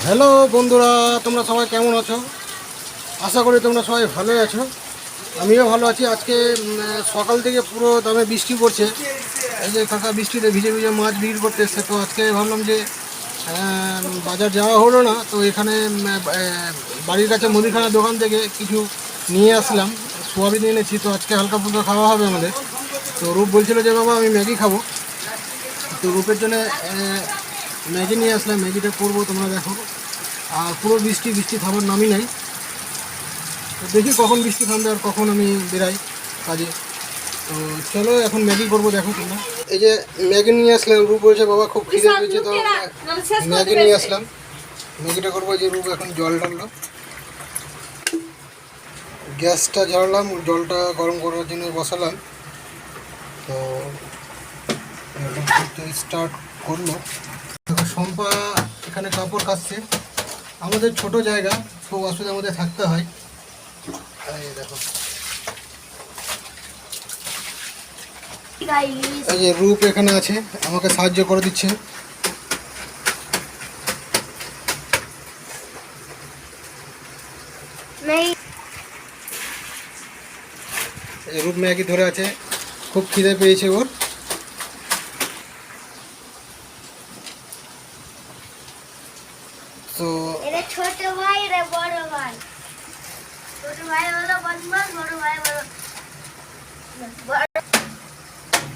Hello বন্ধুরা, তোমরা সবাই কেমন আছো? আশা করি তোমরা সবাই ভালোই আছো। আমিও ভালো আছি। আজকে সকাল থেকে পুরো দমে বৃষ্টি পড়ছে। এই যে কাকা বৃষ্টিতে ভিজে ভিজে মাছ বিক্রি করতে এসছে। তো আজকে ভাবলাম যে বাজার যাওয়া হলো না, তো এখানে বাড়ির কাছে মুদিখানা দোকান থেকে কিছু নিয়ে আসলাম। সোয়াবিন এনেছি, তো আজকে হালকা ফুলকা খাওয়া হবে আমাদের। তো রূপ বলছিল যে বাবা আমি ম্যাগি খাবো, তো রূপের জন্য ম্যাগি নিয়ে আসলাম। ম্যাগিটা করবো, তোমরা দেখো। আর পুরো বৃষ্টি বৃষ্টি খাবার নামই নাই। তো দেখি কখন বৃষ্টি থামবে আর কখন আমি বেরাই কাজে। তো চলো এখন ম্যাগি করবো, দেখো তোমরা। এই যে ম্যাগি নিয়ে আসলাম, রূপ বলছে বাবা খুব খিদে পেয়েছে, তো ম্যাগি নিয়ে আসলাম। ম্যাগিটা করবো। যে রূপ এখন জল ডাললো, গ্যাসটা জ্বালালাম, জলটা গরম করার জন্য বসালাম। তো স্টার্ট করলো। শম্পা এখানে কাপড় কাচছে। আমাদের ছোট জায়গা, খুব অসুবিধার মধ্যে থাকতে হয়। এই দেখো, এই যে রূপ এখানে আছে, আমাকে সাহায্য করে দিচ্ছে। এই রূপ ম্যাগি ধরে আছে, খুব খিদে পেয়েছে ওর। তো ছোট ভাই রে বড় ভাই, ছোট ভাই হলো বদমাশ, বড় ভাই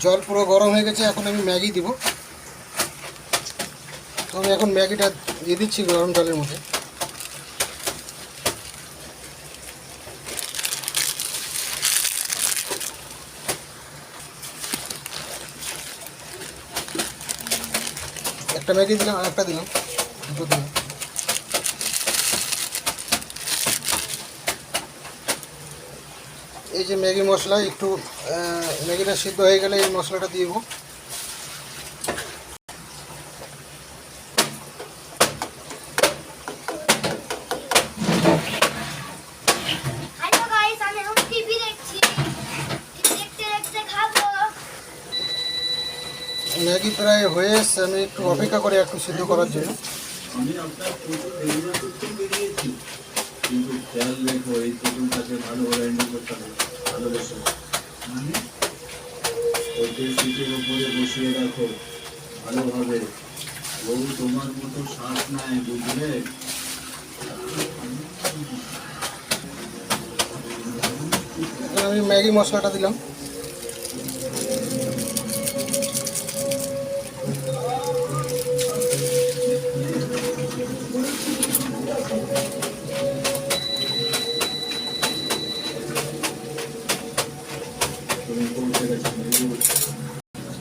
জল পুরো গরম হয়ে গেছে, এখন আমি ম্যাগি দিব। তো আমি এখন ম্যাগিটা দিয়ে দিচ্ছি গরম জলের মধ্যে। একটা ম্যাগি দিলাম, আর একটা দিলাম, দুটো দিলাম। এই যে ম্যাগি মশলা, একটু ম্যাগিটা সিদ্ধ হয়ে গেলে এই মশলাটা দিয়ে দেবো। হ্যালো গাইস, আমি এখন টিভি দেখছি, দেখতে দেখতে খাবো। ম্যাগি প্রায় হয়ে এসছে, আমি একটু অপেক্ষা করে একটু সিদ্ধ করার জন্য। আমি আপনার ছোট দেরিরা করতে বেরিয়েছি, কিন্তু খেয়াল রেখো এই প্রথমটাকে ভালো হ্যান্ডেল করতে হবে, ভালোবেসে। মানে ওকে সিটের উপরে বসিয়ে রাখো ভালোভাবে, ও তোমার মতো শ্বাস নেয়, বুঝলে? আমি ম্যাগি মশলাটা দিলাম।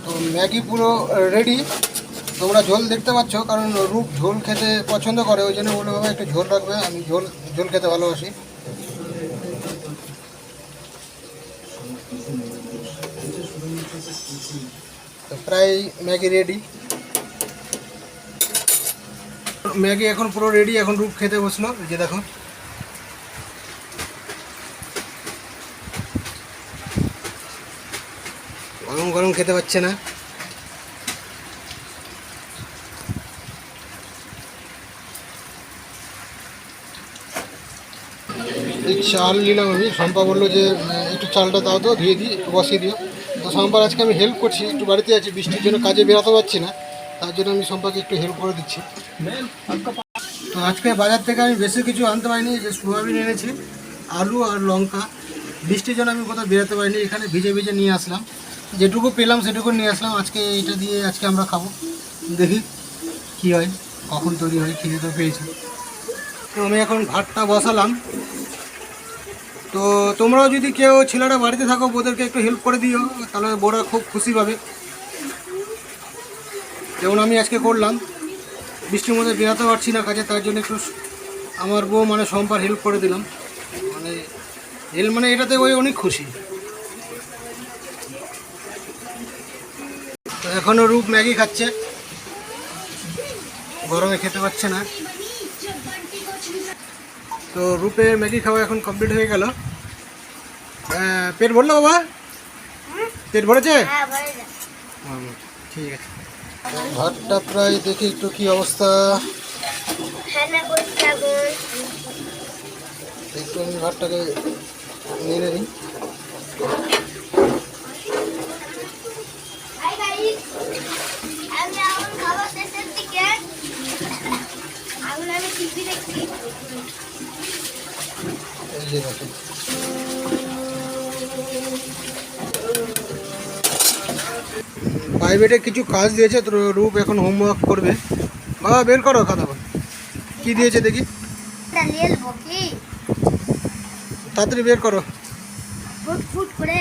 তো ম্যাগি পুরো রেডি। তোমরা ঝোল দেখতে পাচ্ছ, কারণ রূপ ঝোল খেতে পছন্দ করে, ওই জন্য বলে বাবা একটু ঝোল রাখবে। আমি ঝোল ঝোল খেতে ভালোবাসি। তো প্রায় ম্যাগি রেডি। ম্যাগি এখন পুরো রেডি, এখন রূপ খেতে বসলো। যে দেখো, গরম গরম খেতে পাচ্ছে না। এই চাল নিলাম আমি। শম্পা বললো যে একটু চালটা দাও, তো ধুয়ে দিই, একটু বসিয়ে দিও। তো শম্পার আজকে আমি হেল্প করছি, একটু বাড়িতে আছি, বৃষ্টির জন্য কাজে বেরোতে পারছি না, তার জন্য আমি শম্পাকে একটু হেল্প করে দিচ্ছি। তো আজকে বাজার থেকে আমি বেশি কিছু আনতে পারিনি। যে সোয়াবিন এনেছি, আলু আর লঙ্কা। বৃষ্টির জন্য আমি কোথাও বেরোতে পারিনি, এখানে ভিজে ভিজে নিয়ে আসলাম। যেটুকু পেলাম সেটুকু নিয়ে আসলাম। আজকে এটা দিয়ে আজকে আমরা খাবো, দেখি কি হয়, কখন তৈরি হয়। খিদে তো পেয়েছি। তো আমি এখন ভাতটা বসালাম। তো তোমরাও যদি কেউ ছেলেরা বাড়িতে থাকো, ওদেরকে একটু হেল্প করে দিও, তাহলে বড়রা খুব খুশি পাবে। যেমন আমি আজকে করলাম, বৃষ্টির মধ্যে বেরোতে পারছি না কাজে, তার জন্য একটু আমার বউ মানে সম্পার হেল্প করে দিলাম। মানে হেল্প মানে এটাতে ওই অনেক খুশি। তো এখনও রূপ ম্যাগি খাচ্ছে, গরমে খেতে পারছে না। তো রূপের ম্যাগি খাওয়া এখন কমপ্লিট হয়ে গেল। পেট ভরলো বাবা? পেট ভরেছে? ঠিক আছে। ভাতটা প্রায় দেখি একটু কি অবস্থা। রান্না করছি এখন। একটু আমি ভাতটাকে নেড়ে নিই। হাই গাইস, আমি এখন খাবার শেষের দিকে। এখন আমি টিভি দেখছি। এই যে দেখুন, প্রাইভেটে কিছু কাজ দিয়েছে, তো রূপ এখন হোমওয়ার্ক করবে। বাবা বের করো খাতা, কি দিয়েছে দেখি, এটা নিয়ে নেবো কি? তাড়াতাড়ি বের করো। ফুট ফুট করে